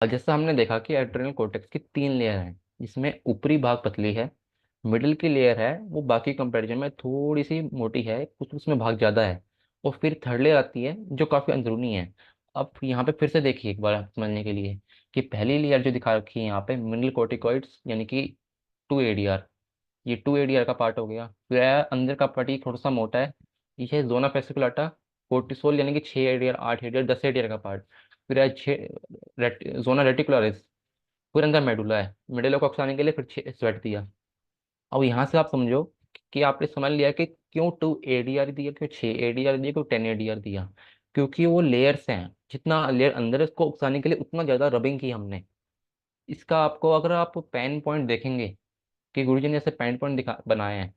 जैसा हमने देखा कि एड्रेनल कोर्टेक्स की तीन लेयर हैं, जिसमें ऊपरी भाग पतली है, मिडिल की लेयर है वो बाकी कंपैरिजन में थोड़ी सी मोटी है, कुछ उसमें भाग ज़्यादा है, और फिर थर्ड लेयर आती है जो काफ़ी अंदरूनी है। अब यहाँ पे फिर से देखिए एक बार समझने के लिए कि पहली लेयर जो दिखा रखी है यहाँ पे मिडिल कोर्टिकॉइड्स यानी कि 2 ADR, ये 2 ADR का पार्ट हो गया। फिर आया अंदर का पार्ट, ये थोड़ा सा मोटा है, ये है जोना फेसिकुलाटा, कोर्टिसोल यानी कि 6 ADR 8 ADR 10 ADR का पार्ट। फिर आया जोना रेटिकुलरिस, फिर अंदर मेडुला है, मेडुला को अक्साने के लिए फिर स्वेट दिया। अब यहाँ से आप समझो कि आपने समझ लिया कि क्यों 2 ADR दिया, क्यों 6 ADR दिया, क्यों 10 ADR दिया। क्योंकि वो लेयर्स हैं, जितना लेयर अंदर है उसको उकसाने के लिए उतना ज़्यादा रबिंग की हमने। इसका आपको अगर आप पेन पॉइंट देखेंगे कि गुरुजी ने जैसे पेन पॉइंट दिखा बनाए हैं,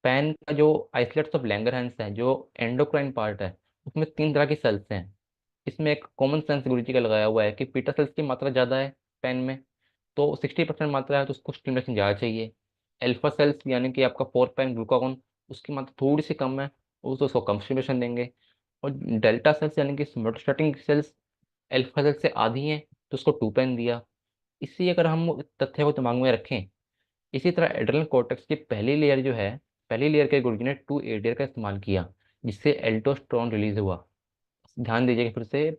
पेन का जो आइसलेट्स ऑफ लैंगरहैंस है जो एंडोक्राइन पार्ट है, उसमें तीन तरह की सेल्स हैं। इसमें एक कॉमन सेंस गुरुजी का लगाया हुआ है कि पीटा सेल्स की मात्रा ज़्यादा है पेन में, तो 60% मात्रा है तो उसको स्टिमुलेशन ज़्यादा चाहिए। अल्फा सेल्स यानी कि आपका 4 पैन ग्लूकागोन, उसकी मात्रा थोड़ी सी कम है, उसको कम स्टिमुलेशन देंगे। और डेल्टा सेल्स यानी कि समोटोस्टैटिक सेल्स अल्फा सेल्स से आधी हैं, तो उसको 2 पैन दिया। इसी अगर हम तथ्य को दिमाग में रखें, इसी तरह एड्रेनल कॉर्टेक्स की पहली लेयर जो है, पहली लेयर के गुरुजी ने 2 ADR का इस्तेमाल किया, जिससे एल्डोस्टेरोन रिलीज हुआ। ध्यान दीजिएगा फिर से।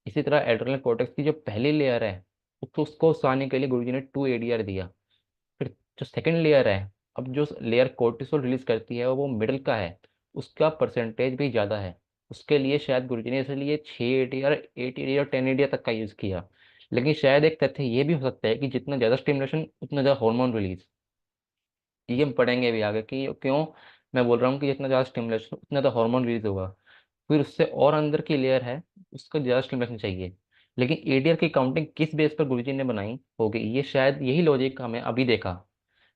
इसी तरह एड्रेनल कॉर्टेक्स की जो पहली लेयर है, उसको उसाने के लिए गुरुजी ने 2 ADR दिया। फिर जो सेकंड लेयर है, अब जो लेयर कोर्टिसोल रिलीज करती है वो मिडिल का है, उसका परसेंटेज भी ज़्यादा है। उसके लिए शायद गुरुजी ने इसलिए 6 ADR 8 ADR 10 ADR तक का यूज़ किया। लेकिन शायद एक तथ्य ये भी हो सकता है कि जितना ज़्यादा स्टिमुलेशन उतना ज़्यादा हार्मोन रिलीज। ये हम पढ़ेंगे भी आगे कि क्यों मैं बोल रहा हूँ कि जितना ज़्यादा स्टिमुलेशन उतना ज़्यादा हार्मोन रिलीज होगा। फिर उससे और अंदर की लेयर है, उसको ज़्यादा स्टिमुलेशन चाहिए। लेकिन एडीआर की काउंटिंग किस बेस पर गुरुजी ने बनाई होगी, ये शायद यही लॉजिक हमें अभी देखा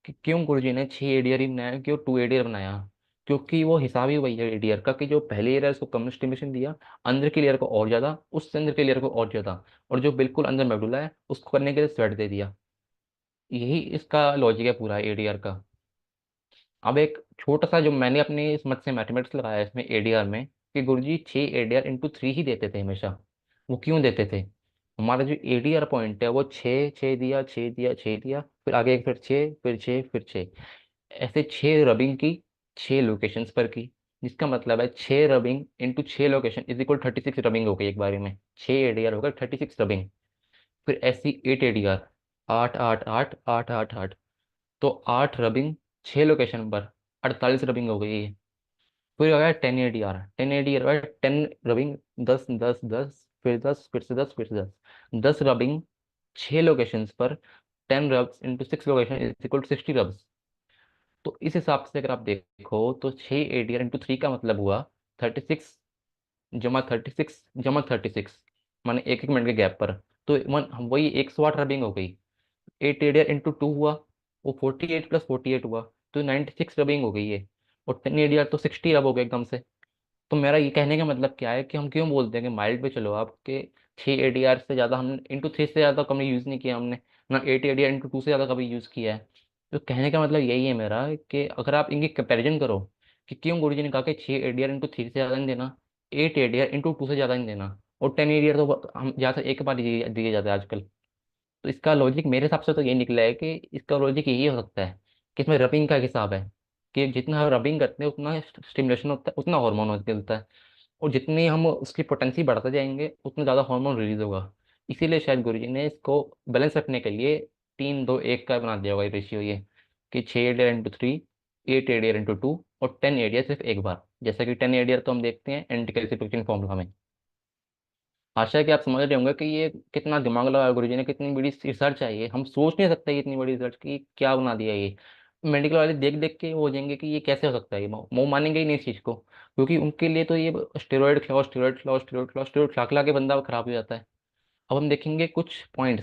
कि क्यों गुरुजी ने 6 ADR ही बनाया, क्यों 2 ADR बनाया। क्योंकि वो हिसाब ही वही है एडीआर का कि जो पहले लेयर है उसको कम स्टिमुलेशन दिया, अंदर की लेयर को और ज़्यादा, उससे अंदर की लेयर को और ज़्यादा, और जो बिल्कुल अंदर मेडुला है उसको करने के लिए स्वेट दे दिया। यही इसका लॉजिक है पूरा एडीआर का। अब एक छोटा सा जो मैंने अपने इस मत से मैथमेटिक्स लगाया है इसमें एडीआर में, कि गुरुजी 6 ADR × 3 ही देते थे हमेशा। वो क्यों देते थे? हमारा जो एडीआर पॉइंट है वो 6 6 दिया, 6 दिया, 6 दिया, फिर आगे फिर 6 फिर 6 फिर 6, ऐसे 6 रबिंग की 6 लोकेशंस पर की। जिसका मतलब है 6 rubbing × 6 location is equal 36 rubbing हो गई एक बारी में, 6 ADR होगा 36 रबिंग। फिर ऐसी 8 ADR, 8 8 8 8 8 8, तो 8 रबिंग 6 लोकेशन पर 48 रबिंग हो गई है। फिर आ गया 10 ADR, 10 ADR 10 रबिंग, 10 10 10, फिर 10 फिर से 10 फिर से 10 रबिंग 6 लोकेशंस पर, 10 rubs × 6 location is equal to 60 rubs. तो इस हिसाब से अगर आप देखो तो 6 ADR × 3 का मतलब हुआ 36 जमा 36 जमा 36, माने एक एक मिनट के गैप पर। तो वही 108 रबिंग हो गई। 8 ADR × 2 हुआ, वो 48 + 48 हुआ, तो 96 रबिंग हो गई है। और 10 ADR तो 60 रब हो गए एकदम से। तो मेरा ये कहने का मतलब क्या है कि हम क्यों बोलते हैं कि माइल्ड पे चलो आपके 6 ADR से ज़्यादा हमने × 3 से ज़्यादा कभी यूज़ नहीं किया हमने, ना 8 ADR × 2 से ज़्यादा कभी यूज़ किया है। तो कहने का मतलब यही है मेरा कि अगर आप इनकी कंपैरिजन करो कि क्यों गुरुजी ने कहा कि 6 ADR × 3 से ज़्यादा नहीं देना, 8 ADR × 2 से ज़्यादा नहीं देना, और 10 ADR तो हम ज़्यादा एक बार दिए जाते हैं आजकल। तो इसका लॉजिक मेरे हिसाब से तो ये निकला है कि इसका लॉजिक यही हो सकता है कि इसमें रबिंग का हिसाब है, कि जितना रबिंग करते हैं उतना स्टिमुलेशन होता है, उतना हार्मोन निकलता है, और जितनी हम उसकी पोटेंसी बढ़ाते जाएंगे उतना ज़्यादा हार्मोन रिलीज होगा। इसीलिए शायद गुरुजी ने इसको बैलेंस रखने के लिए 3 2 1 का बना दिया होगा ये रेशियो, ये कि 6 ADR × 3, 8 ADR × 2, और 10 ADR सिर्फ एक बार। जैसा कि 10 ADR तो हम देखते हैं एंटी कैल्सिफिकेशन फॉर्मूला में। आशा है कि आप समझ रहे होंगे कि ये कितना दिमाग लगाया गुरुजी ने, कितनी बड़ी रिसर्च है ये, हम सोच नहीं सकते ये इतनी बड़ी रिसर्च की क्या बना दिया ये। मेडिकल वाले देख देख के वो हो जाएंगे कि ये कैसे हो सकता है, ये वो मानेंगे ही नहीं इस चीज़ को, क्योंकि उनके लिए तो ये स्टेरॉइड खिलाओ, स्टेरॉइड खिलाओ, स्टेरॉइड खिलाओ, स्टेरॉइड खिला खिला के बंदा खराब हो जाता है। अब हम देखेंगे कुछ पॉइंट्स